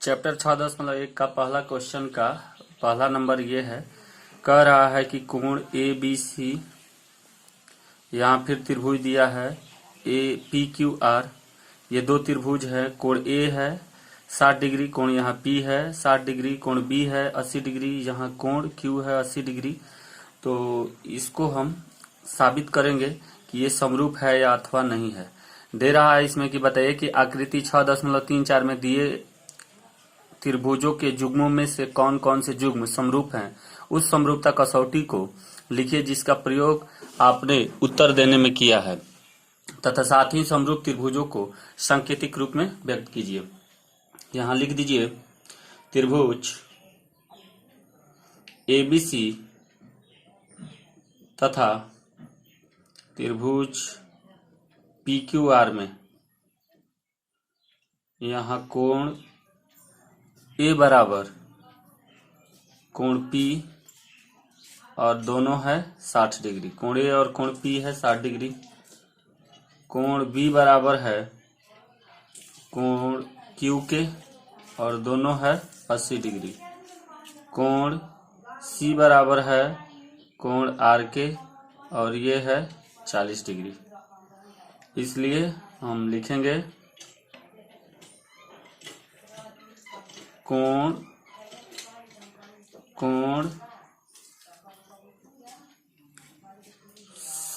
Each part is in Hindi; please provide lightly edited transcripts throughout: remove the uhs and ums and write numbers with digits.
चैप्टर 6.1 का पहला क्वेश्चन का पहला नंबर ये है। कह रहा है कि कोण ए बी सी, यहाँ फिर त्रिभुज दिया है ए पी क्यू आर। ये दो त्रिभुज है। कोण ए है 60 डिग्री, कोण यहाँ पी है 60 डिग्री, कोण बी है 80 डिग्री, यहाँ कोण क्यू है 80 डिग्री। तो इसको हम साबित करेंगे कि ये समरूप है या अथवा नहीं है। दे रहा है इसमें कि बताइए कि आकृति 6.34 में दिए त्रिभुजों के जुग्मों में से कौन कौन से जुग्म समरूप हैं। उस समरूपता कसौटी को लिखिए जिसका प्रयोग आपने उत्तर देने में किया है, तथा साथ ही समरूप त्रिभुजों को सांकेतिक रूप में व्यक्त कीजिए। यहां लिख दीजिए त्रिभुज एबीसी तथा त्रिभुज पीक्यूआर में यहाँ कोण ए बराबर कोण पी और दोनों है 60 डिग्री। कोण ए और कोण पी है 60 डिग्री। कोण बी बराबर है कोण क्यू के और दोनों है 80 डिग्री। कोण सी बराबर है कोण आर के और ये है 40 डिग्री। इसलिए हम लिखेंगे कोण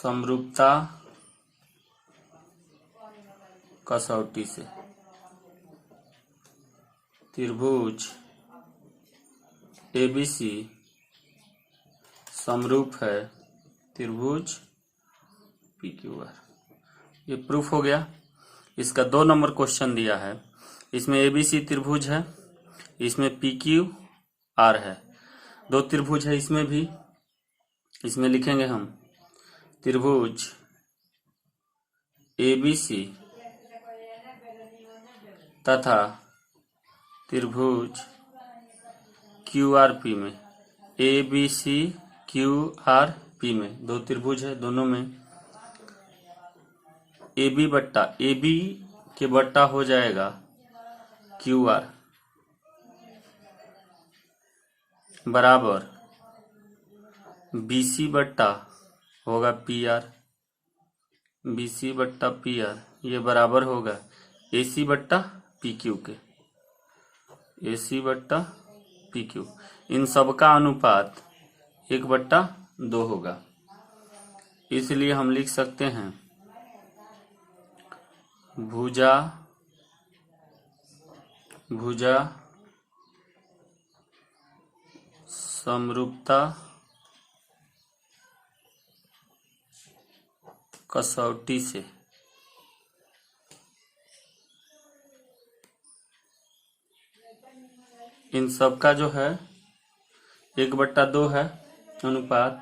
समरूपता कसौटी से त्रिभुज एबीसी समरूप है त्रिभुज पीक्यूआर। ये प्रूफ हो गया। इसका 2 नंबर क्वेश्चन दिया है। इसमें एबीसी त्रिभुज है, इसमें पीक्यू आर है। 2 त्रिभुज है इसमें भी। इसमें लिखेंगे हम त्रिभुज एबीसी तथा त्रिभुज क्यूआरपी में, एबीसी क्यूआरपी में 2 त्रिभुज है। दोनों में एबी बट्टा एबी के बट्टा हो जाएगा क्यूआर बराबर बीसी बट्टा होगा पी आर। बीसी बट्टा पी आर ये बराबर होगा एसी बट्टा पी क्यू के। एसी बट्टा पी क्यू, इन सब का अनुपात 1/2 होगा। इसलिए हम लिख सकते हैं भुजा समरूपता कसौटी से इन सब का जो है 1/2 है अनुपात।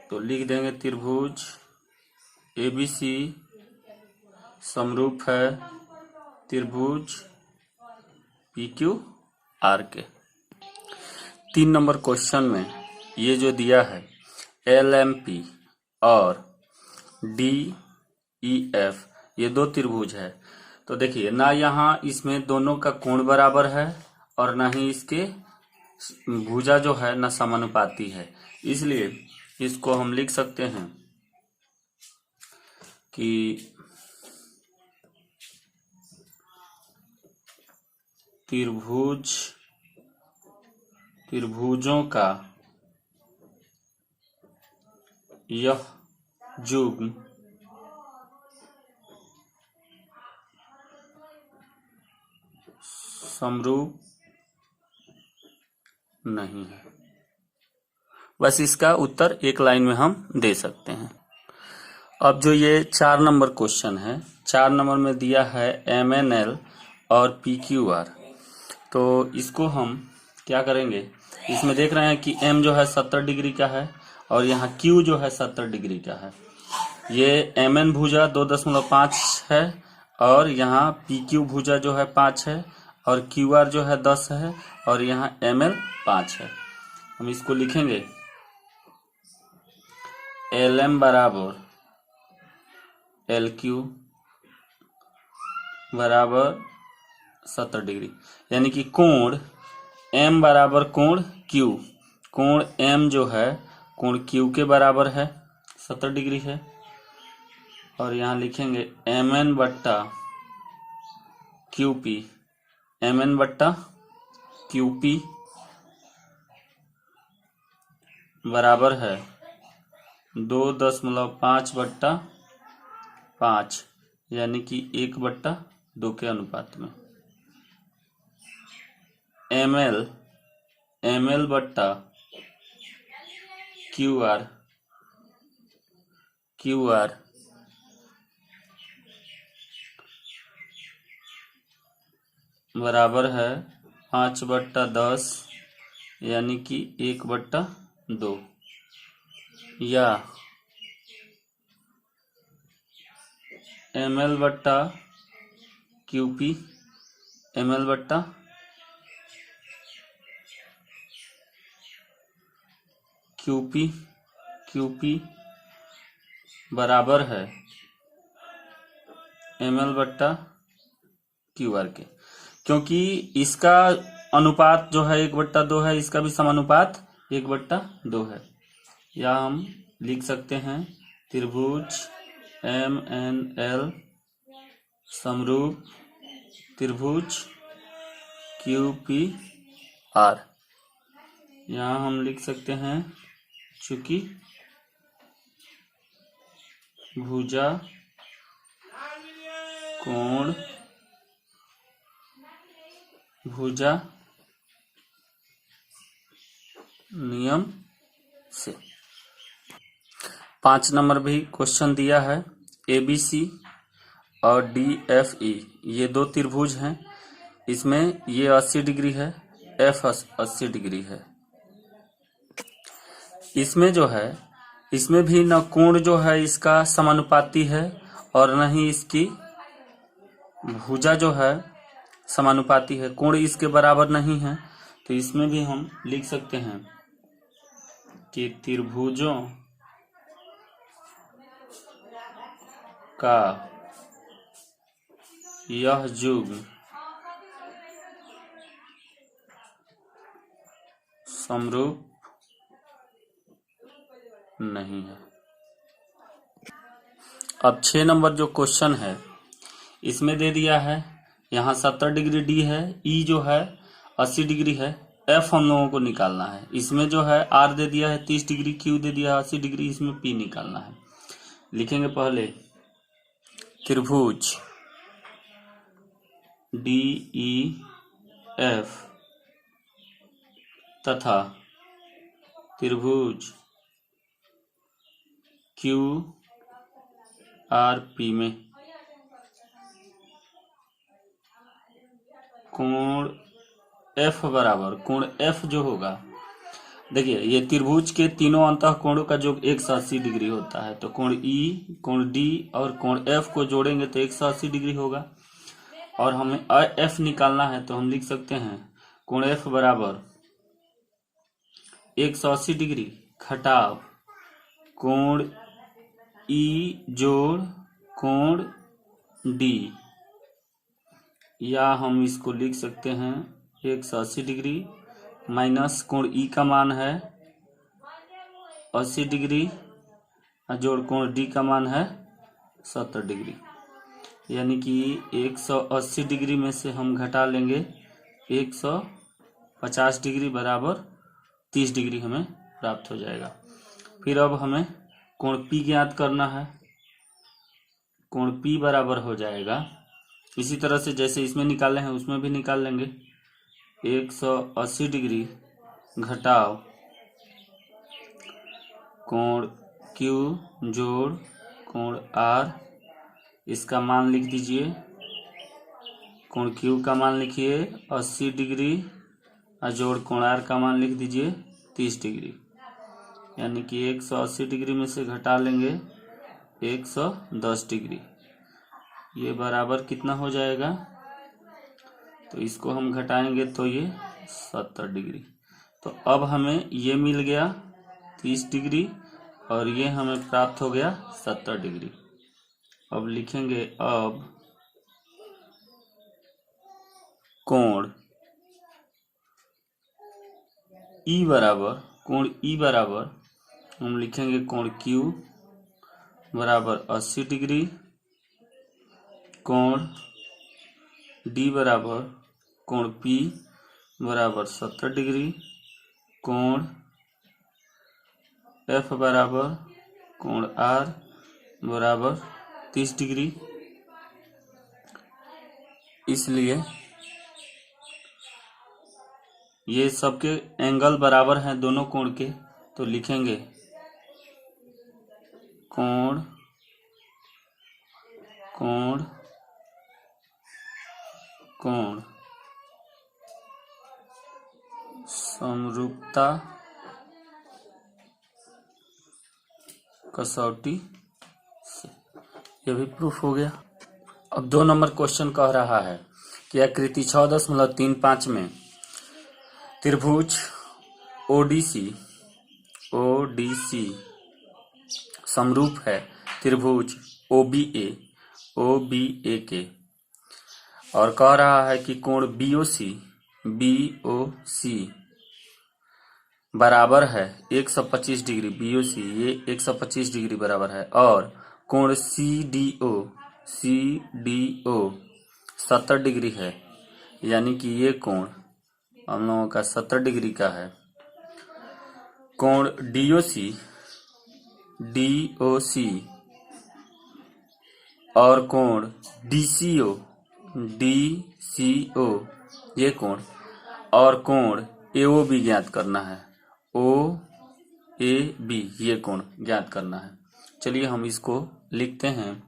तो लिख देंगे त्रिभुज एबीसी समरूप है त्रिभुज पीक्यू आर के। 3 नंबर क्वेश्चन में ये जो दिया है एलएमपी और डीईएफ, ये 2 त्रिभुज है। तो देखिए ना यहाँ इसमें दोनों का कोण बराबर है और ना ही इसके भुजा जो है ना समानुपाती है। इसलिए इसको हम लिख सकते हैं कि त्रिभुजों का यह जुग्म समरूप नहीं है। बस इसका उत्तर एक लाइन में हम दे सकते हैं। अब जो ये 4 नंबर क्वेश्चन है, 4 नंबर में दिया है MNL और PQR। तो इसको हम क्या करेंगे, इसमें देख रहे हैं कि M जो है 70 डिग्री का है और यहाँ Q जो है 70 डिग्री का है। ये MN भुजा 2.5 है और यहाँ PQ भुजा जो है 5 है और QR जो है 10 है और यहाँ ML 5 है। हम इसको लिखेंगे LM बराबर LQ बराबर 70 डिग्री। यानी कि कोण M बराबर कोण Q, कोण M जो है कोण Q के बराबर है, 70 डिग्री है। और यहाँ लिखेंगे MN बट्टा QP, MN बट्टा QP बराबर है 2.5/5, यानी कि 1/2 के अनुपात में। ML बट्टा QR बराबर है 5/10, यानी कि 1/2, या ML बट्टा QP बराबर है ML बट्टा QR के, क्योंकि इसका अनुपात जो है 1/2 है, इसका भी समानुपात 1/2 है। या हम लिख सकते हैं त्रिभुज MNL समरूप त्रिभुज QPR। यहाँ हम लिख सकते हैं चूंकि भुजा कोण भुजा नियम से। 5 नंबर भी क्वेश्चन दिया है। ABC और DFE ये 2 त्रिभुज हैं, इसमें ये 80 डिग्री है, F 80 डिग्री है। इसमें जो है इसमें भी न कोण जो है इसका समानुपाती है और न ही इसकी भुजा जो है समानुपाती है, कोण इसके बराबर नहीं है। तो इसमें भी हम लिख सकते हैं कि त्रिभुजों का यह युग्म समरूप नहीं है। अब 6 नंबर जो क्वेश्चन है इसमें दे दिया है, यहाँ 70 डिग्री D है, E जो है 80 डिग्री है, F हम लोगों को निकालना है। इसमें जो है R दे दिया है 30 डिग्री, Q दे दिया है 80 डिग्री, इसमें P निकालना है। लिखेंगे पहले त्रिभुज DEF तथा त्रिभुज QRP में कोण F बराबर, कोण F जो होगा, देखिए ये त्रिभुज के तीनों अंतः कोणों का जो 180 डिग्री होता है, तो कोण E, कोण D और कोण F को जोड़ेंगे तो 180 डिग्री होगा। और हमें F निकालना है, तो हम लिख सकते हैं कोण F बराबर 180 डिग्री घटाव कोण E जोड़ कोण D, या हम इसको लिख सकते हैं 180 डिग्री माइनस कोण E का मान है 80 डिग्री जोड़ कोण D का मान है 70 डिग्री। यानी कि 180 डिग्री में से हम घटा लेंगे 150 डिग्री बराबर 30 डिग्री हमें प्राप्त हो जाएगा। फिर अब हमें कोण P ज्ञात करना है। कोण P बराबर हो जाएगा, इसी तरह से जैसे इसमें निकाले हैं उसमें भी निकाल लेंगे, 180 डिग्री घटाव कोण Q जोड़ कोण R, इसका मान लिख दीजिए। कोण Q का मान लिखिए 80 डिग्री जोड़ कोण R का मान लिख दीजिए 30 डिग्री। यानी कि 180 डिग्री में से घटा लेंगे 110 डिग्री, ये बराबर कितना हो जाएगा, तो इसको हम घटाएंगे तो ये 70 डिग्री। तो अब हमें ये मिल गया 30 डिग्री और ये हमें प्राप्त हो गया 70 डिग्री। अब लिखेंगे अब कोण ई बराबर हम लिखेंगे कोण Q बराबर 80 डिग्री, कोण D बराबर कोण P बराबर 70 डिग्री, कोण F बराबर कोण R बराबर 30 डिग्री। इसलिए ये सबके एंगल बराबर हैं दोनों कोण के, तो लिखेंगे कोण कोण कोण समरूपता कसौटी से। यह भी प्रूफ हो गया। अब 2 नंबर क्वेश्चन कह रहा है कि आकृति 6.35 में त्रिभुज ओडीसी समरूप है त्रिभुज ओबीए के, और कह रहा है कि कोण बीओसी बराबर है 125 डिग्री। बीओसी ये 125 डिग्री बराबर है, और कोण सीडीओ 70 डिग्री है, यानी कि ये कोण हम लोगों का 70 डिग्री का है। कोण डीओसी और कोण डीसीओ ये कोण, और कोण एओबी ज्ञात करना है। ओएबी ये कोण ज्ञात करना है। चलिए हम इसको लिखते हैं।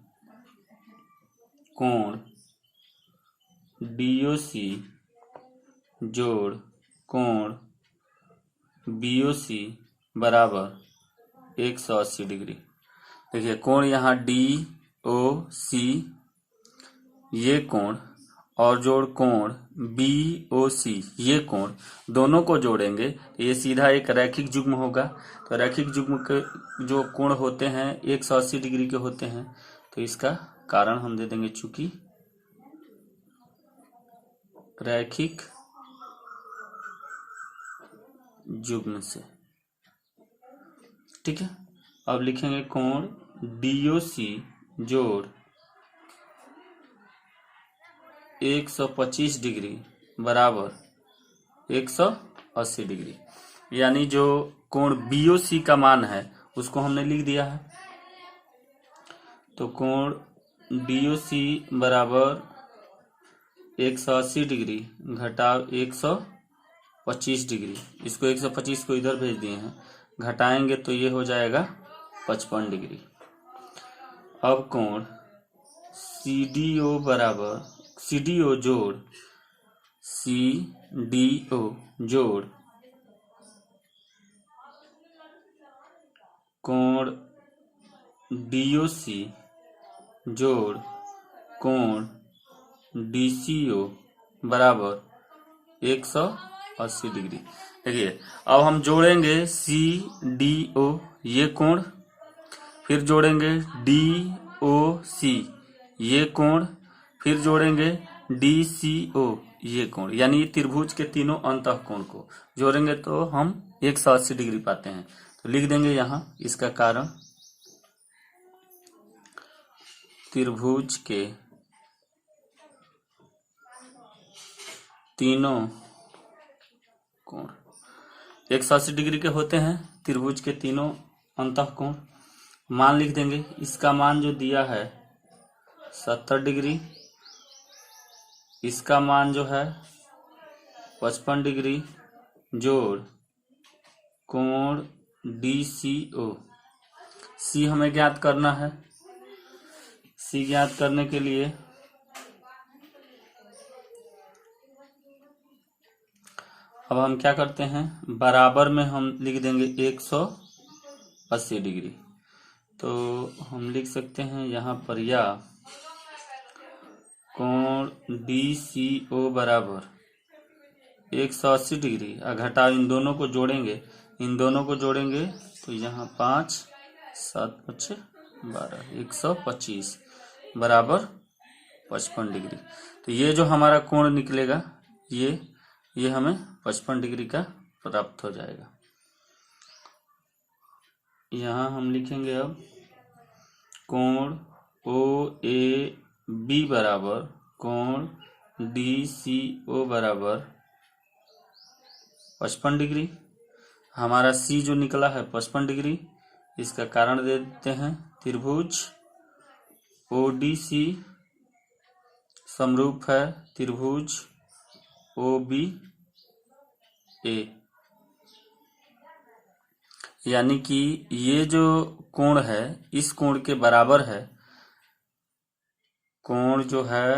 कोण डीओसी जोड़ कोण बीओसी बराबर 180 डिग्री। देखिए कोण यहाँ DOC ये कोण और जोड़ कोण BOC ये कोण, दोनों को जोड़ेंगे ये सीधा एक रैखिक युग्म होगा। तो रैखिक युग्म के जो कोण होते हैं 180 डिग्री के होते हैं, तो इसका कारण हम दे देंगे चूंकि रैखिक युग्म से। ठीक है, अब लिखेंगे कोण DOC जोड़ 125 डिग्री बराबर 180 डिग्री, यानी जो कोण BOC का मान है उसको हमने लिख दिया है। तो कोण DOC बराबर 180 डिग्री घटाव 125 डिग्री, इसको 125 को इधर भेज दिए हैं, घटाएंगे तो ये हो जाएगा 55 डिग्री। अब कोण CDO जोड़ कोण DOC जोड़ कोण DCO बराबर 180 डिग्री। देखिए अब हम जोड़ेंगे CDO ये कोण, फिर जोड़ेंगे DOC ये कोण, फिर जोड़ेंगे DCO ये कोण, यानी त्रिभुज के तीनों अंतःकोण को जोड़ेंगे तो हम 180 डिग्री पाते हैं। तो लिख देंगे यहाँ इसका कारण, त्रिभुज के तीनों कोण 180 डिग्री के होते हैं, त्रिभुज के तीनों अंतःकोण। मान लिख देंगे, इसका मान जो दिया है 70 डिग्री, इसका मान जो है 55 डिग्री जोड़ कोण DCO, C हमें ज्ञात करना है। C ज्ञात करने के लिए अब हम क्या करते हैं, बराबर में हम लिख देंगे 180 डिग्री। तो हम लिख सकते हैं यहाँ पर, या कोण DCO बराबर 180 डिग्री घटाव इन दोनों को जोड़ेंगे, तो यहाँ 5 7 5 12 125 बराबर 55 डिग्री। तो ये जो हमारा कोण निकलेगा ये हमें 55 डिग्री का प्राप्त हो जाएगा। यहाँ हम लिखेंगे अब कोण OAB बराबर कोण DCO बराबर 55 डिग्री। हमारा C जो निकला है 55 डिग्री, इसका कारण दे देते हैं। त्रिभुज ODC समरूप है त्रिभुज OBA, यानी कि ये जो कोण है इस कोण के बराबर है। कोण जो है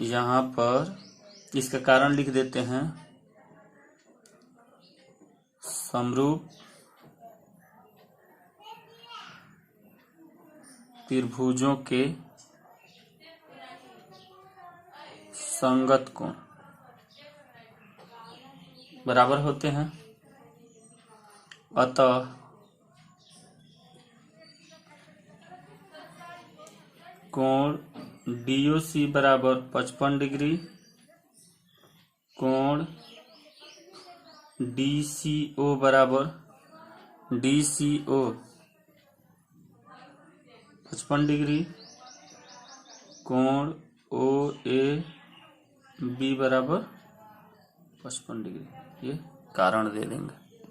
यहाँ पर इसका कारण लिख देते हैं, समरूप त्रिभुजों के संगत कोण बराबर होते हैं। अतः कोण DOC बराबर 55 डिग्री, कोण DCO बराबर DCO 55 डिग्री, कोण OAB बराबर 55 डिग्री। ये कारण दे देंगे।